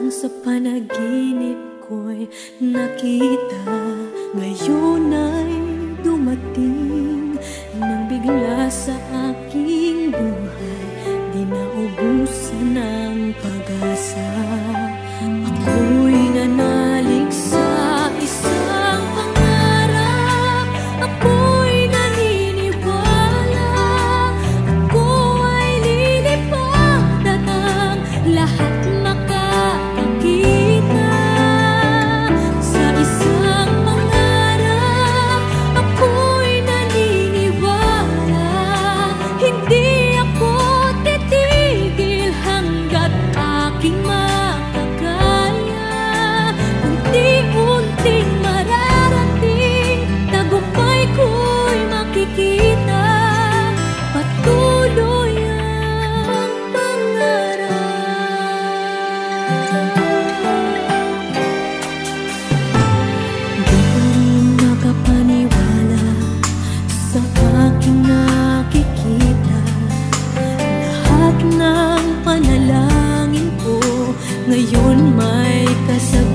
sa panaginip ko'y nakita. Ngayon ay dumating nang bigla sa aking buhay, di naubusan ng pag-asa. Ako'y nanalig sa isang pangarap, ako'y naniniwala, ako ay lilipad at ang lahat makakakita. Sa isang pangarap, ako'y naniniwala, hindi ako titigil hanggat aking makakaya. Unti-unting mararating, tagumpay ko'y makikita, patuloy ang pangarap. Di pa rin makapaniwala sa aking nakikita. Lahat ng panalangin ko ngayon may kasagutan.